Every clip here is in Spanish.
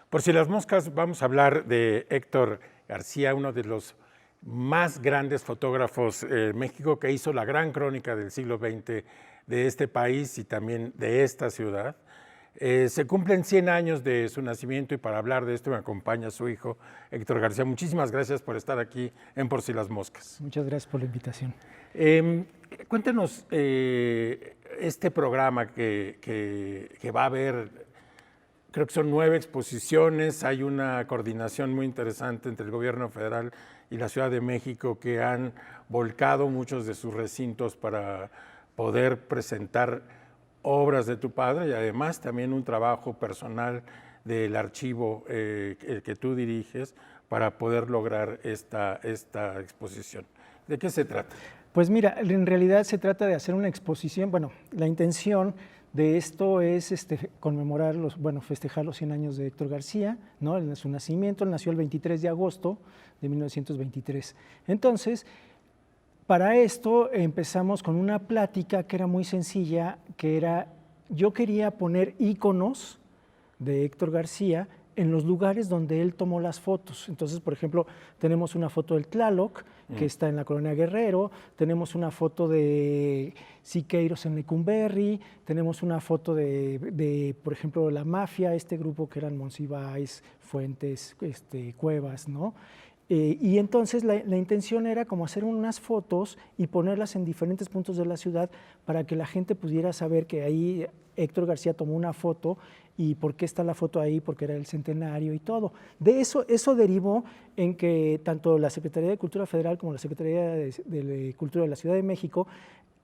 Por si las moscas, vamos a hablar de Héctor García, uno de los más grandes fotógrafos en México, que hizo la gran crónica del siglo XX de este país y también de esta ciudad. Se cumplen 100 años de su nacimiento y para hablar de esto me acompaña su hijo Héctor García. Muchísimas gracias por estar aquí en Por si las moscas. Muchas gracias por la invitación. Cuéntenos este programa que va a haber. Creo que son 9 exposiciones, hay una coordinación muy interesante entre el gobierno federal y la Ciudad de México que han volcado muchos de sus recintos para poder presentar obras de tu padre y además también un trabajo personal del archivo que tú diriges para poder lograr esta exposición. ¿De qué se trata? Pues mira, en realidad se trata de hacer una exposición, bueno, la intención de esto es conmemorar, festejar los 100 años de Héctor García, ¿no? En su nacimiento. Él nació el 23 de agosto de 1923. Entonces, para esto empezamos con una plática que era muy sencilla, que era, yo quería poner íconos de Héctor García en los lugares donde él tomó las fotos. Entonces, por ejemplo, tenemos una foto del Tlaloc, que está en la colonia Guerrero, tenemos una foto de Siqueiros en Lecumberri, tenemos una foto de, por ejemplo, la Mafia, este grupo que eran Monsiváis, Fuentes, Cuevas, ¿no? Y entonces la intención era como hacer unas fotos y ponerlas en diferentes puntos de la ciudad para que la gente pudiera saber que ahí Héctor García tomó una foto y por qué está la foto ahí, porque era el centenario y todo. De eso derivó en que tanto la Secretaría de Cultura Federal como la Secretaría de Cultura de la Ciudad de México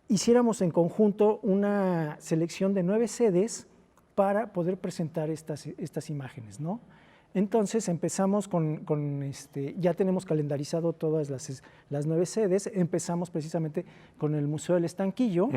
hiciéramos en conjunto una selección de 9 sedes para poder presentar estas imágenes, ¿no? Entonces empezamos ya tenemos calendarizado todas las 9 sedes, empezamos precisamente con el Museo del Estanquillo.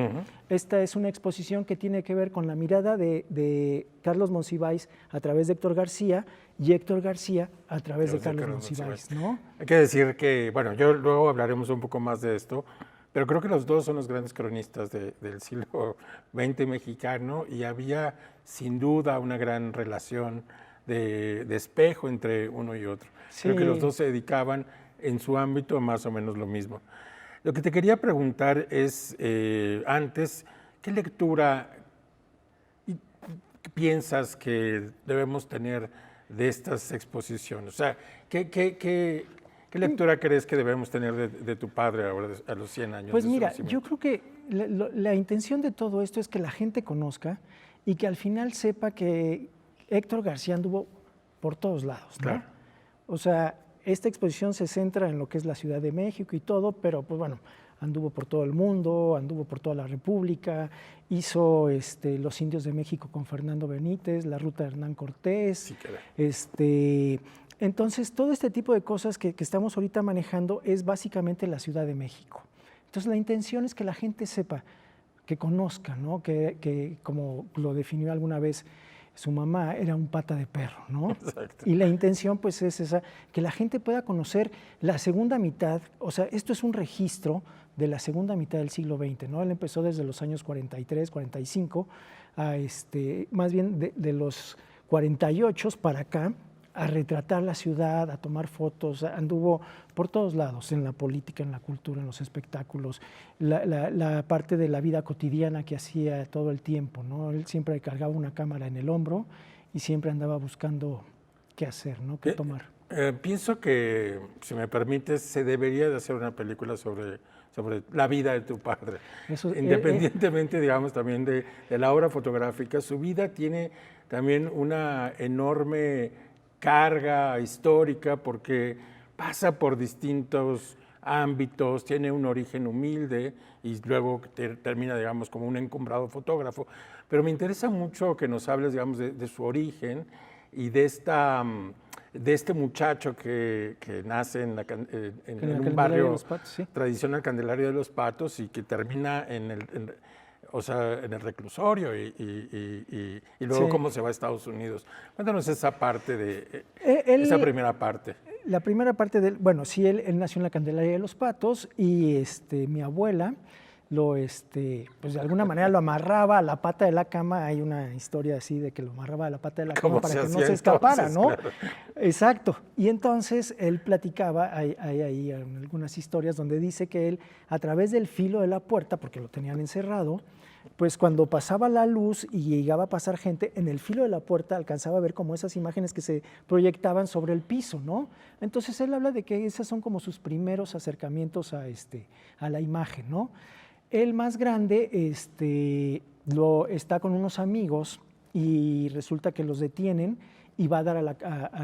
Esta es una exposición que tiene que ver con la mirada de Carlos Monsiváis a través de Héctor García y Héctor García a través de Carlos Monsiváis, ¿no? Hay que decir que, bueno, luego hablaremos un poco más de esto, pero creo que los dos son los grandes cronistas del siglo XX mexicano y había sin duda una gran relación de espejo entre uno y otro. Sí. Creo que los dos se dedicaban en su ámbito a más o menos lo mismo. Lo que te quería preguntar es, antes, ¿qué lectura piensas que debemos tener de estas exposiciones? O sea, ¿qué lectura crees que debemos tener de tu padre ahora a los 100 años? Pues mira, yo creo que la intención de todo esto es que la gente conozca y que al final sepa que Héctor García anduvo por todos lados, ¿no? Claro. O sea, esta exposición se centra en lo que es la Ciudad de México y todo, pero pues bueno, anduvo por todo el mundo, anduvo por toda la República, hizo Los Indios de México con Fernando Benítez, la Ruta de Hernán Cortés. Sí, entonces, todo este tipo de cosas que estamos ahorita manejando es básicamente la Ciudad de México. Entonces, la intención es que la gente sepa, que conozca, ¿no? Que como lo definió alguna vez su mamá, era un pata de perro, ¿no? Exacto. Y la intención pues es esa, que la gente pueda conocer la segunda mitad, o sea, esto es un registro de la segunda mitad del siglo XX, ¿no? Él empezó desde los años 43, 45, más bien de los 48 para acá, a retratar la ciudad, a tomar fotos, anduvo por todos lados, en la política, en la cultura, en los espectáculos, la parte de la vida cotidiana que hacía todo el tiempo, ¿no? Él siempre cargaba una cámara en el hombro y siempre andaba buscando qué hacer, ¿no? Qué tomar. Pienso que, si me permites, se debería de hacer una película sobre la vida de tu padre. Eso, independientemente, digamos, también de la obra fotográfica, su vida tiene también una enorme carga histórica porque pasa por distintos ámbitos, tiene un origen humilde y luego termina, digamos, como un encumbrado fotógrafo. Pero me interesa mucho que nos hables, digamos, de su origen y de este muchacho que nace en un barrio Patos, ¿sí? Tradicional, Candelaria de los Patos, y que termina en el reclusorio y luego sí, cómo se va a Estados Unidos. Cuéntanos esa parte esa primera parte. La primera parte bueno, sí, él nació en la Candelaria de los Patos y mi abuela pues de alguna manera lo amarraba a la pata de la cama. Hay una historia así de que lo amarraba a la pata de la cama para que no se escapara, entonces, ¿no? Claro. Exacto. Y entonces él platicaba, hay ahí algunas historias donde dice que él, a través del filo de la puerta, porque lo tenían encerrado, pues cuando pasaba la luz y llegaba a pasar gente, en el filo de la puerta alcanzaba a ver como esas imágenes que se proyectaban sobre el piso, ¿no? Entonces él habla de que esos son como sus primeros acercamientos a la imagen, ¿no? El más grande está con unos amigos y resulta que los detienen y va a dar a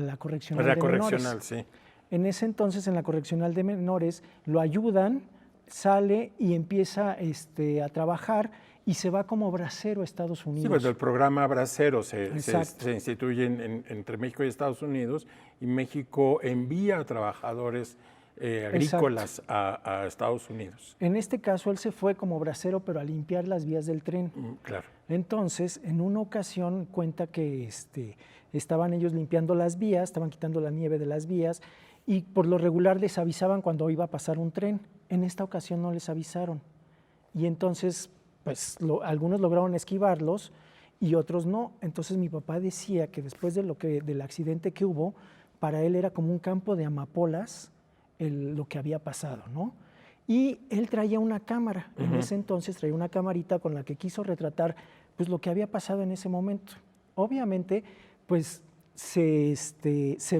la correccional de menores. Sí. En ese entonces, en la correccional de menores, lo ayudan, sale y empieza a trabajar y se va como bracero a Estados Unidos. Sí, cuando el programa Bracero se instituye entre México y Estados Unidos, y México envía a trabajadores agrícolas a Estados Unidos. En este caso, él se fue como bracero, pero a limpiar las vías del tren. Claro. Entonces, en una ocasión cuenta que estaban ellos limpiando las vías, estaban quitando la nieve de las vías, y por lo regular les avisaban cuando iba a pasar un tren. En esta ocasión no les avisaron. Y entonces, pues algunos lograron esquivarlos y otros no. Entonces mi papá decía que después del accidente que hubo, para él era como un campo de amapolas lo que había pasado, ¿no? Y él traía una cámara. En ese entonces traía una camarita con la que quiso retratar pues lo que había pasado en ese momento. Obviamente, pues se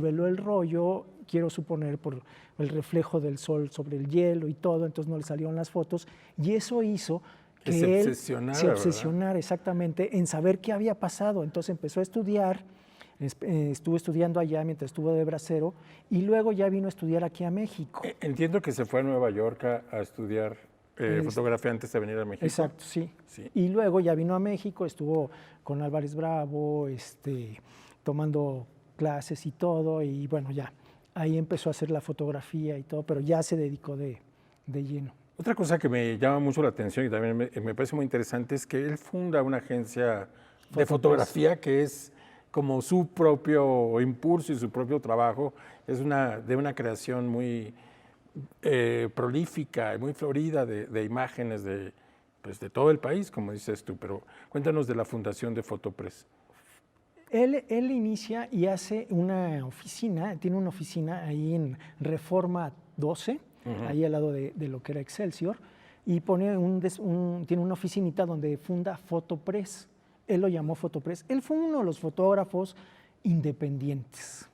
veló el rollo, quiero suponer por el reflejo del sol sobre el hielo y todo, entonces no le salieron las fotos, y eso hizo que él se obsesionara exactamente en saber qué había pasado. Entonces empezó a estudiar, estuvo estudiando allá mientras estuvo de bracero, y luego ya vino a estudiar aquí a México. Entiendo que se fue a Nueva York a estudiar fotografía antes de venir a México. Exacto, sí. Y luego ya vino a México, estuvo con Álvarez Bravo, tomando clases y todo, y bueno, ya ahí empezó a hacer la fotografía y todo, pero ya se dedicó de lleno. Otra cosa que me llama mucho la atención y también me parece muy interesante es que él funda una agencia de fotografía que es como su propio impulso y su propio trabajo. Es de una creación muy prolífica y muy florida de imágenes de todo el país, como dices tú. Pero cuéntanos de la fundación de Fotopress. Él inicia y hace una oficina, tiene una oficina ahí en Reforma 12, ahí al lado de lo que era Excelsior, y tiene una oficinita donde funda Fotopress. Él lo llamó Fotopress. Él fue uno de los fotógrafos independientes.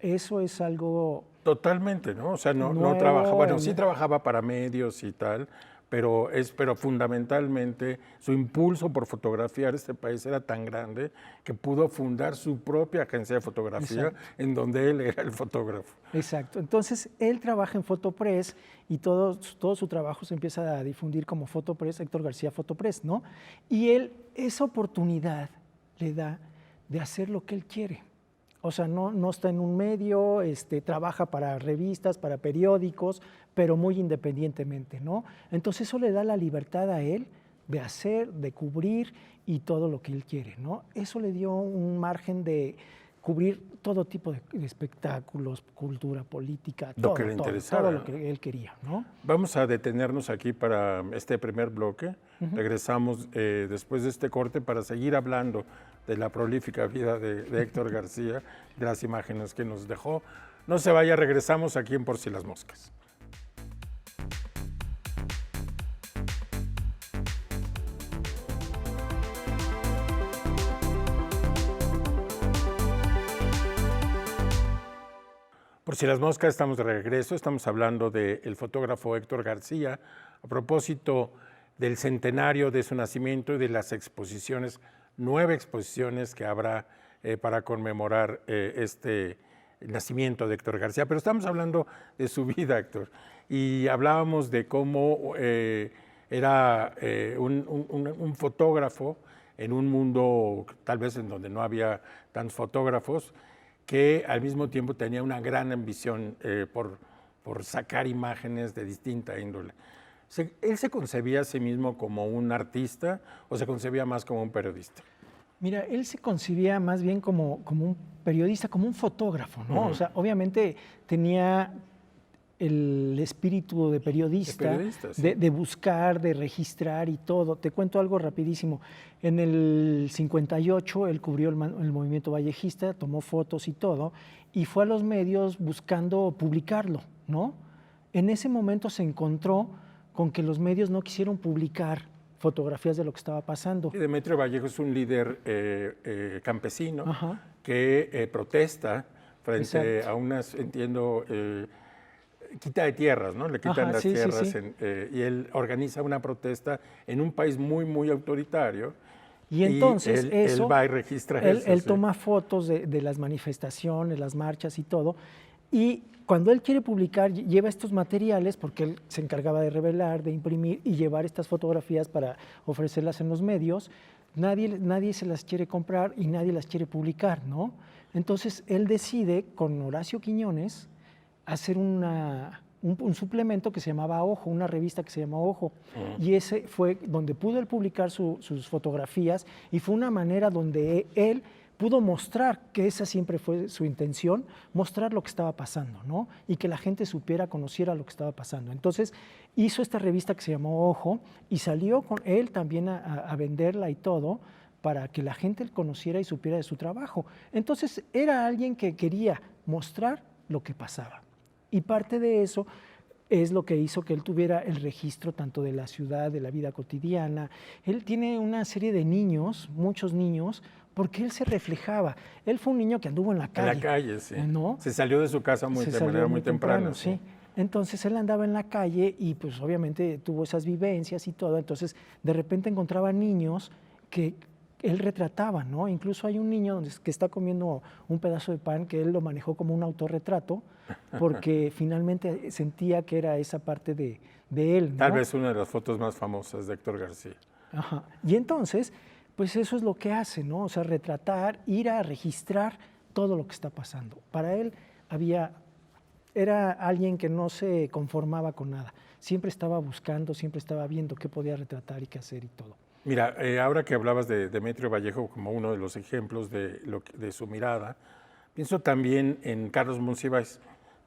Eso es algo... Totalmente, ¿no? O sea, no trabajaba, bueno, sí trabajaba para medios y tal, pero fundamentalmente su impulso por fotografiar este país era tan grande que pudo fundar su propia agencia de fotografía. Exacto. En donde él era el fotógrafo. Exacto. Entonces, él trabaja en Fotopress y todo su trabajo se empieza a difundir como Fotopress, Héctor García Fotopress, ¿no? Y él esa oportunidad le da de hacer lo que él quiere. O sea, no está en un medio, trabaja para revistas, para periódicos, pero muy independientemente, ¿no? Entonces eso le da la libertad a él de hacer, de cubrir y todo lo que él quiere, ¿no? Eso le dio un margen de cubrir todo tipo de espectáculos, cultura, política, todo lo que él quería, ¿no? Vamos a detenernos aquí para este primer bloque. Regresamos después de este corte para seguir hablando de la prolífica vida de Héctor García, de las imágenes que nos dejó. No se vaya, regresamos aquí en Por si las moscas. Por si las moscas, estamos de regreso, estamos hablando del fotógrafo Héctor García a propósito del centenario de su nacimiento y de las exposiciones, 9 exposiciones que habrá para conmemorar el nacimiento de Héctor García. Pero estamos hablando de su vida, Héctor, y hablábamos de cómo era un fotógrafo en un mundo tal vez en donde no había tantos fotógrafos, que al mismo tiempo tenía una gran ambición por sacar imágenes de distinta índole. ¿Él se concebía a sí mismo como un artista o se concebía más como un periodista? Mira, él se concebía más bien como un periodista, como un fotógrafo, ¿no? O sea, obviamente tenía el espíritu de periodista, sí. de buscar, de registrar y todo. Te cuento algo rapidísimo. En el 58 él cubrió el movimiento vallejista, tomó fotos y todo, y fue a los medios buscando publicarlo, ¿no? En ese momento se encontró con que los medios no quisieron publicar fotografías de lo que estaba pasando. Y Demetrio Vallejo es un líder campesino que protesta frente a unas, entiendo, quita de tierras, ¿no? Le quitan las tierras y él organiza una protesta en un país muy, muy autoritario. Y entonces él va y registra eso. Él toma fotos de las manifestaciones, las marchas y todo. Y cuando él quiere publicar, lleva estos materiales, porque él se encargaba de revelar, de imprimir y llevar estas fotografías para ofrecerlas en los medios. Nadie se las quiere comprar y nadie las quiere publicar, ¿no? Entonces él decide, con Horacio Quiñones, hacer un suplemento que se llamaba Ojo, una revista que se llama Ojo. Y ese fue donde pudo él publicar sus fotografías y fue una manera donde él pudo mostrar, que esa siempre fue su intención, mostrar lo que estaba pasando, ¿no? Y que la gente supiera, conociera lo que estaba pasando. Entonces hizo esta revista que se llamó Ojo y salió con él también a venderla y todo, para que la gente conociera y supiera de su trabajo. Entonces era alguien que quería mostrar lo que pasaba. Y parte de eso es lo que hizo que él tuviera el registro tanto de la ciudad, de la vida cotidiana. Él tiene una serie de niños, muchos niños, porque él se reflejaba. Él fue un niño que anduvo en la calle. En la calle, sí. ¿No? Se salió de su casa de manera muy temprana. Sí. Entonces él andaba en la calle y pues obviamente tuvo esas vivencias y todo. Entonces de repente encontraba niños que él retrataba, ¿no? Incluso hay un niño que está comiendo un pedazo de pan que él lo manejó como un autorretrato porque finalmente sentía que era esa parte de él, ¿no? Tal vez una de las fotos más famosas de Héctor García. Ajá. Y entonces, pues eso es lo que hace, ¿no? O sea, retratar, ir a registrar todo lo que está pasando. Para él era alguien que no se conformaba con nada. Siempre estaba buscando, siempre estaba viendo qué podía retratar y qué hacer y todo. Mira, ahora que hablabas de Demetrio Vallejo como uno de los ejemplos de su mirada, pienso también en Carlos Monsiváis,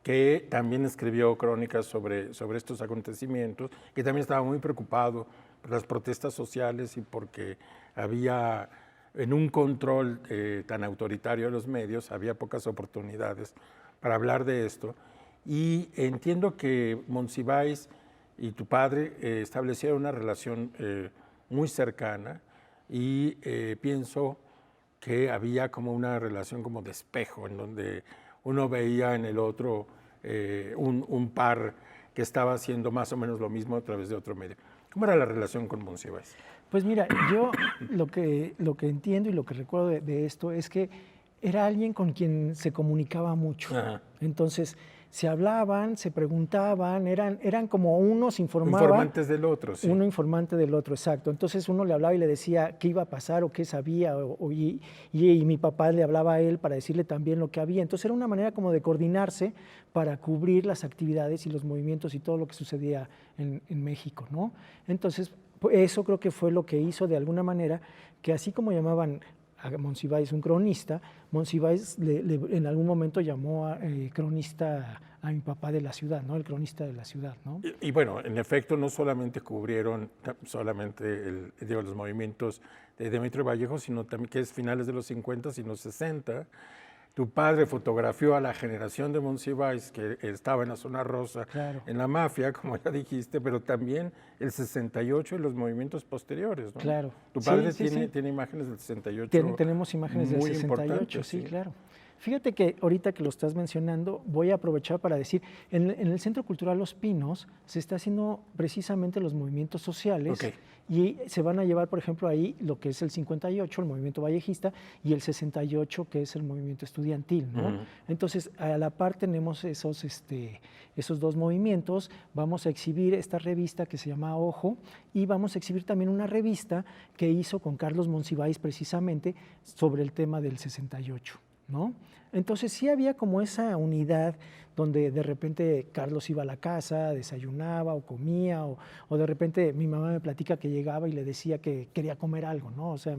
que también escribió crónicas sobre estos acontecimientos, que también estaba muy preocupado por las protestas sociales y porque había, en un control tan autoritario de los medios, había pocas oportunidades para hablar de esto. Y entiendo que Monsiváis y tu padre establecieron una relación muy cercana y pienso que había como una relación como de espejo, en donde uno veía en el otro un par que estaba haciendo más o menos lo mismo a través de otro medio. ¿Cómo era la relación con Monsiváis? Pues mira, yo lo que entiendo y lo que recuerdo de esto es que era alguien con quien se comunicaba mucho. Ajá. Entonces, se hablaban, se preguntaban, eran como unos informaban. Informantes del otro, sí. Uno informante del otro, exacto. Entonces uno le hablaba y le decía qué iba a pasar o qué sabía, y mi papá le hablaba a él para decirle también lo que había. Entonces era una manera como de coordinarse para cubrir las actividades y los movimientos y todo lo que sucedía en México, ¿no? Entonces, eso creo que fue lo que hizo de alguna manera que así como llamaban a Monsiváis un cronista, Monsiváis en algún momento llamó cronista a mi papá de la ciudad, ¿no? El cronista de la ciudad, ¿no? Y bueno, en efecto, no solamente cubrieron los movimientos de Demetrio Vallejo, sino también que es finales de los 50 y los 60. Tu padre fotografió a la generación de Monsiváis que estaba en la zona rosa, claro, en la mafia, como ya dijiste, pero también el 68 y los movimientos posteriores, ¿no? Claro. Tu padre tiene imágenes del 68. Tenemos imágenes del 68, sí, claro. Fíjate que ahorita que lo estás mencionando, voy a aprovechar para decir, en el Centro Cultural Los Pinos se está haciendo precisamente los movimientos sociales, y se van a llevar, por ejemplo, ahí lo que es el 58, el movimiento vallejista, y el 68, que es el movimiento estudiantil, ¿no? Entonces, a la par tenemos esos dos movimientos. Vamos a exhibir esta revista que se llama Ojo, y vamos a exhibir también una revista que hizo con Carlos Monsiváis precisamente sobre el tema del 68. ¿No? Entonces sí había como esa unidad donde de repente Carlos iba a la casa, desayunaba o comía, o de repente mi mamá me platica que llegaba y le decía que quería comer algo, ¿no? O sea,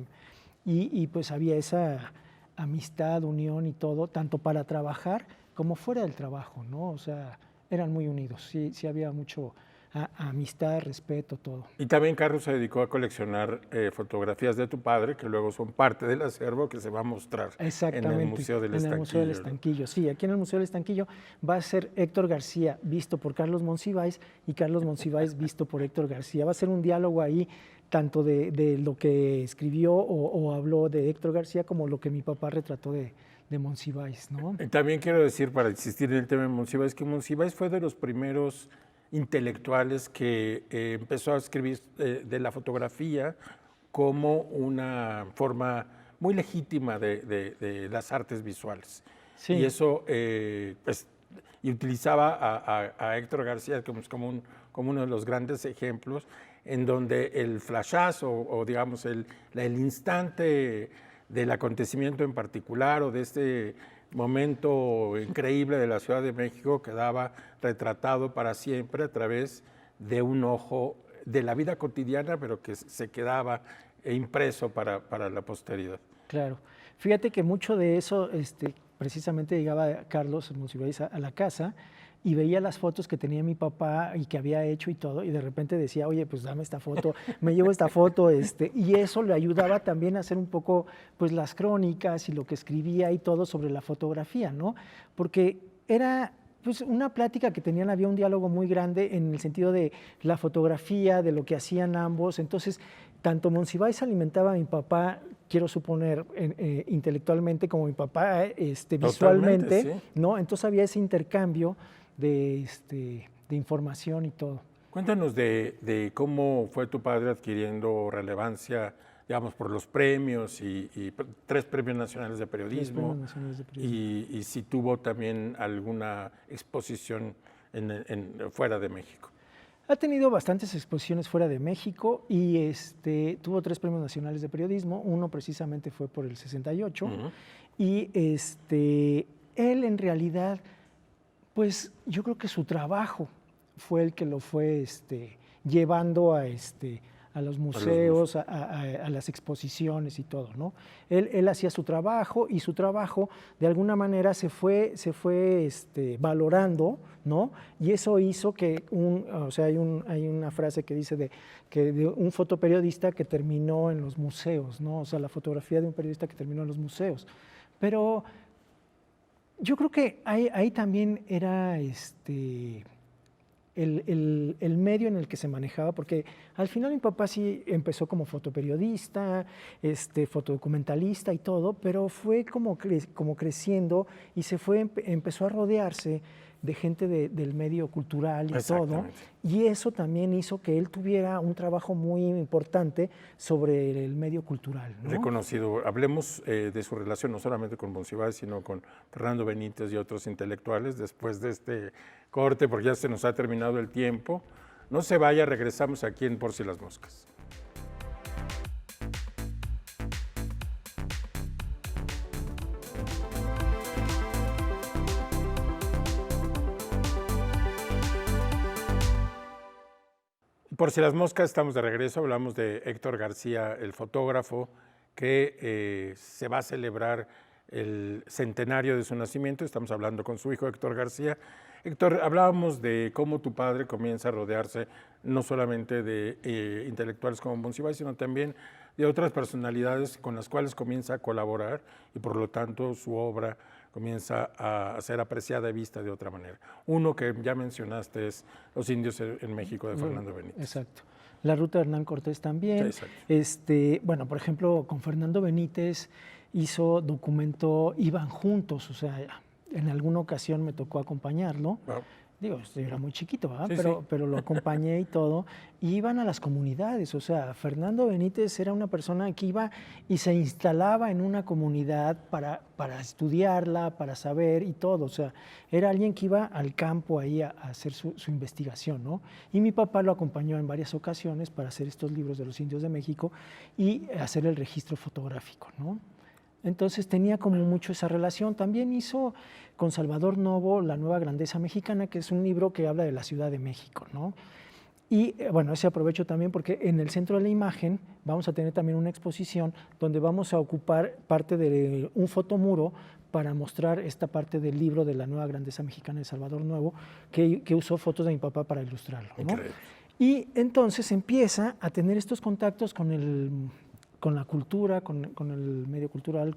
y pues había esa amistad, unión y todo, tanto para trabajar como fuera del trabajo, ¿no? O sea, eran muy unidos, sí, sí había mucho amistad, respeto, todo. Y también Carlos se dedicó a coleccionar fotografías de tu padre, que luego son parte del acervo que se va a mostrar en el Museo del Estanquillo. En el Museo del Estanquillo, sí, aquí en el Museo del Estanquillo va a ser Héctor García visto por Carlos Monsiváis y Carlos Monsiváis visto por Héctor García. Va a ser un diálogo ahí tanto de lo que escribió o habló de Héctor García como lo que mi papá retrató de Monsiváis, ¿no? También quiero decir, para insistir en el tema de Monsiváis, que Monsiváis fue de los primeros intelectuales que empezó a escribir de la fotografía como una forma muy legítima de las artes visuales. Sí. Y eso, y utilizaba a Héctor García como uno de los grandes ejemplos en donde el flashazo o digamos el instante del acontecimiento en particular o de este momento increíble de la Ciudad de México quedaba retratado para siempre a través de un ojo de la vida cotidiana, pero que se quedaba impreso para la posteridad. Claro. Fíjate que mucho de eso, precisamente llegaba Carlos Monsiváis a la casa y veía las fotos que tenía mi papá y que había hecho y todo, y de repente decía, oye, pues dame esta foto, me llevo esta foto, y eso le ayudaba también a hacer un poco, pues las crónicas y lo que escribía y todo sobre la fotografía, ¿no? Porque era pues una plática que tenían, había un diálogo muy grande en el sentido de la fotografía, de lo que hacían ambos, entonces tanto Monsiváis alimentaba a mi papá, quiero suponer, intelectualmente, como mi papá visualmente, sí. ¿No? Entonces había ese intercambio de información y todo. Cuéntanos de cómo fue tu padre adquiriendo relevancia, digamos, por los premios y 3 premios nacionales de periodismo, y si tuvo también alguna exposición fuera de México. Ha tenido bastantes exposiciones fuera de México y tuvo 3 premios nacionales de periodismo, uno precisamente fue por el 68, y él en realidad, pues yo creo que su trabajo fue el que lo fue llevando a los museos, a las exposiciones y todo, ¿no? Él hacía su trabajo y su trabajo de alguna manera se fue valorando, ¿no? Y eso hizo que hay una frase que dice de un fotoperiodista que terminó en los museos, ¿no? O sea, la fotografía de un periodista que terminó en los museos. Pero yo creo que ahí también era el medio en el que se manejaba, porque al final mi papá sí empezó como fotoperiodista, fotodocumentalista y todo, pero fue como creciendo y empezó a rodearse de gente del medio cultural y todo, y eso también hizo que él tuviera un trabajo muy importante sobre el medio cultural, ¿no? Reconocido. Hablemos de su relación no solamente con Monsiváis, sino con Fernando Benítez y otros intelectuales después de este corte, porque ya se nos ha terminado el tiempo. No se vaya, regresamos aquí en Por si las moscas. Por si las moscas, estamos de regreso. Hablamos de Héctor García, el fotógrafo, que se va a celebrar el centenario de su nacimiento. Estamos hablando con su hijo Héctor García. Héctor, hablábamos de cómo tu padre comienza a rodearse no solamente de intelectuales como Monsiváis, sino también de otras personalidades con las cuales comienza a colaborar y por lo tanto su obra comienza a ser apreciada y vista de otra manera. Uno que ya mencionaste es Los indios en México de Fernando Benítez. Exacto. La ruta de Hernán Cortés también. Bueno, por ejemplo, con Fernando Benítez documentó, iban juntos, o sea, en alguna ocasión me tocó acompañarlo. Wow. Digo, yo era muy chiquito, ¿verdad? Sí, pero lo acompañé y todo. Y iban a las comunidades, o sea, Fernando Benítez era una persona que iba y se instalaba en una comunidad para estudiarla, para saber y todo. O sea, era alguien que iba al campo ahí a hacer su investigación, ¿no? Y mi papá lo acompañó en varias ocasiones para hacer estos libros de los indios de México y hacer el registro fotográfico, ¿no? Entonces tenía como mucho esa relación. También hizo con Salvador Novo La Nueva Grandeza Mexicana, que es un libro que habla de la Ciudad de México, ¿no? Y bueno, ese aprovecho también porque en el centro de la imagen vamos a tener también una exposición donde vamos a ocupar parte de un fotomuro para mostrar esta parte del libro de la nueva grandeza mexicana de Salvador Novo, que usó fotos de mi papá para ilustrarlo, ¿no? Y entonces empieza a tener estos contactos con la cultura, con el medio cultural,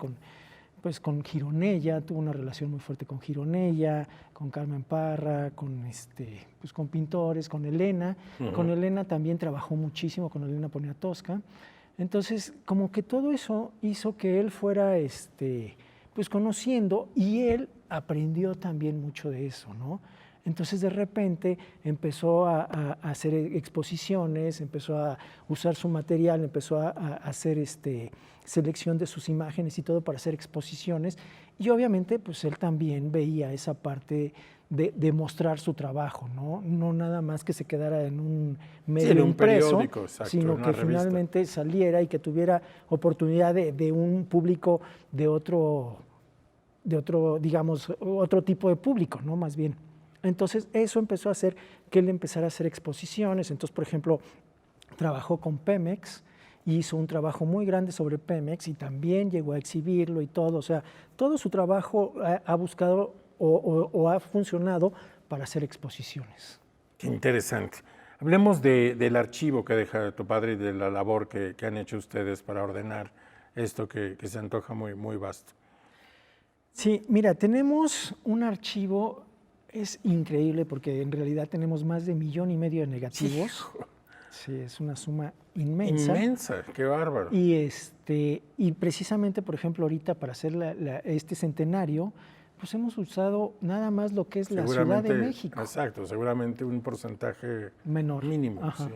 pues con Gironella, tuvo una relación muy fuerte con Gironella, con Carmen Parra, pues con pintores, con Elena. Con Elena también trabajó muchísimo, con Elena Poniatowska. Entonces, como que todo eso hizo que él fuera pues conociendo, y él aprendió también mucho de eso, ¿no? Entonces de repente empezó a hacer exposiciones, empezó a usar su material, empezó a hacer selección de sus imágenes y todo para hacer exposiciones, y obviamente pues él también veía esa parte de mostrar su trabajo, ¿no? No nada más que se quedara en un medio en un impreso, periódico, exacto, sino que finalmente saliera y que tuviera oportunidad de un público de otro, digamos, otro tipo de público, ¿no? Más bien. Entonces eso empezó a hacer que él empezara a hacer exposiciones. Entonces, por ejemplo, trabajó con Pemex, hizo un trabajo muy grande sobre Pemex y también llegó a exhibirlo y todo. O sea, todo su trabajo ha buscado o ha funcionado para hacer exposiciones. Qué interesante. Hablemos del archivo que deja tu padre y de la labor que han hecho ustedes para ordenar esto que se antoja muy, muy vasto. Sí, mira, tenemos un archivo. Es increíble porque en realidad tenemos más de 1,5 millones de negativos. Sí, es una suma inmensa. Inmensa, qué bárbaro. Y precisamente, por ejemplo, ahorita para hacer este centenario, pues hemos usado nada más lo que es la Ciudad de México. Exacto, seguramente un porcentaje menor. Mínimo. Ajá. Sí.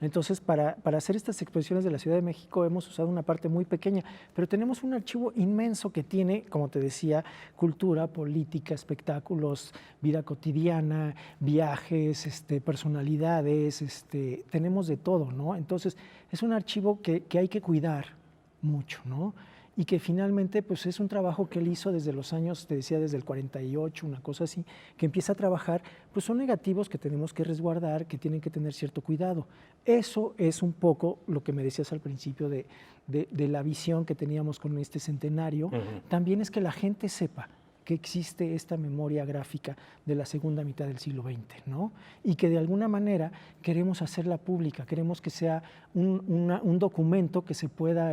Entonces, para hacer estas exposiciones de la Ciudad de México hemos usado una parte muy pequeña, pero tenemos un archivo inmenso que tiene, como te decía, cultura, política, espectáculos, vida cotidiana, viajes, personalidades, tenemos de todo, ¿no? Entonces, es un archivo que hay que cuidar mucho, ¿no? Y que finalmente pues es un trabajo que él hizo desde los años, te decía, desde el 48, una cosa así, que empieza a trabajar, pues son negativos que tenemos que resguardar, que tienen que tener cierto cuidado. Eso es un poco lo que me decías al principio de la visión que teníamos con este centenario. También es que la gente sepa que existe esta memoria gráfica de la segunda mitad del siglo XX, ¿no? Y que de alguna manera queremos hacerla pública, queremos que sea un documento que se pueda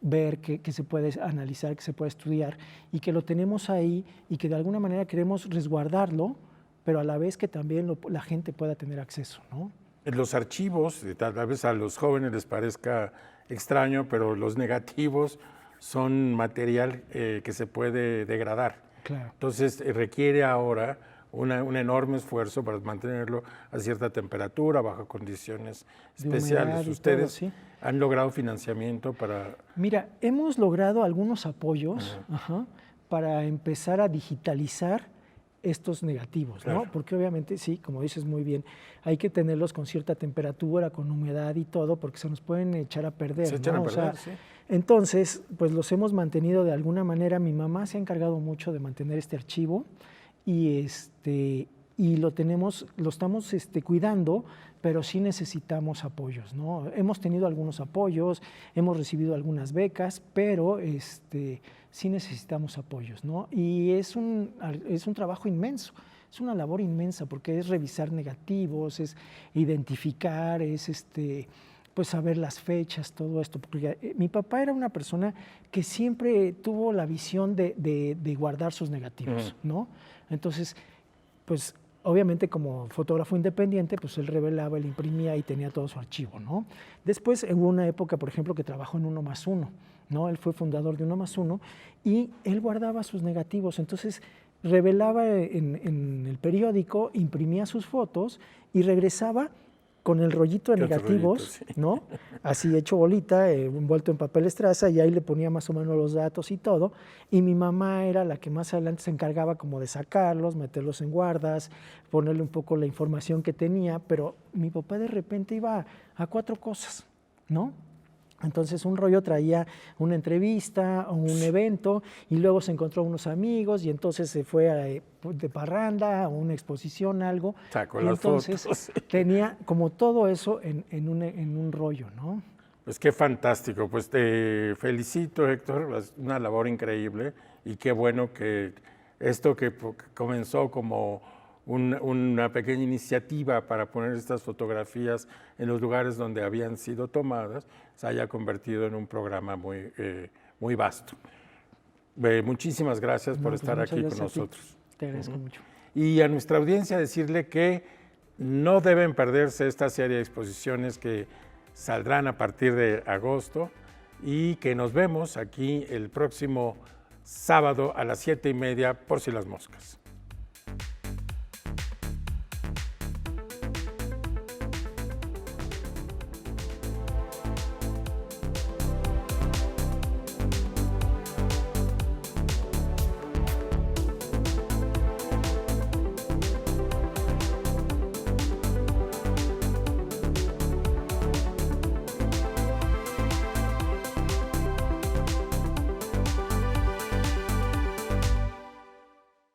ver, que se puede analizar, que se puede estudiar, y que lo tenemos ahí y que de alguna manera queremos resguardarlo, pero a la vez que también la gente pueda tener acceso, ¿no? Los archivos, tal vez a los jóvenes les parezca extraño, pero los negativos son material que se puede degradar. Claro. Entonces requiere ahora un enorme esfuerzo para mantenerlo a cierta temperatura, bajo condiciones especiales. ¿Ustedes todo, sí, han logrado financiamiento para...? Mira, hemos logrado algunos apoyos para empezar a digitalizar estos negativos, ¿no? Porque obviamente, sí, como dices muy bien, hay que tenerlos con cierta temperatura, con humedad y todo, porque se nos pueden echar a perder, se echan a perder, o sea, sí. Entonces, pues los hemos mantenido de alguna manera. Mi mamá se ha encargado mucho de mantener este archivo y lo estamos cuidando, pero sí necesitamos apoyos, ¿no? Hemos tenido algunos apoyos, hemos recibido algunas becas, pero sí necesitamos apoyos, ¿no? Y es un trabajo inmenso, es una labor inmensa, porque es revisar negativos, es identificar, es pues saber las fechas, todo esto, porque mi papá era una persona que siempre tuvo la visión de guardar sus negativos, ¿no? Entonces, pues obviamente como fotógrafo independiente, pues él revelaba, él imprimía y tenía todo su archivo, ¿no? Después hubo una época, por ejemplo, que trabajó en 1+1, ¿no? Él fue fundador de 1+1 y él guardaba sus negativos. Entonces revelaba en el periódico, imprimía sus fotos y regresaba con el rollito de negativos, rollito, sí, ¿no? Así hecho bolita, envuelto en papel estraza, y ahí le ponía más o menos los datos y todo. Y mi mamá era la que más adelante se encargaba como de sacarlos, meterlos en guardas, ponerle un poco la información que tenía, pero mi papá de repente iba a 4 cosas, ¿no? Entonces un rollo traía una entrevista o un evento y luego se encontró unos amigos y entonces se fue de parranda a una exposición, algo. Sacó y las entonces fotos. tenía como todo eso en un rollo, ¿no? Pues qué fantástico, pues te felicito, Héctor, es una labor increíble y qué bueno que esto que comenzó como una pequeña iniciativa para poner estas fotografías en los lugares donde habían sido tomadas, se haya convertido en un programa muy vasto. Muchísimas gracias por estar aquí con nosotros. Te agradezco mucho. Y a nuestra audiencia decirle que no deben perderse esta serie de exposiciones que saldrán a partir de agosto y que nos vemos aquí el próximo sábado a las 7:30 por si las moscas.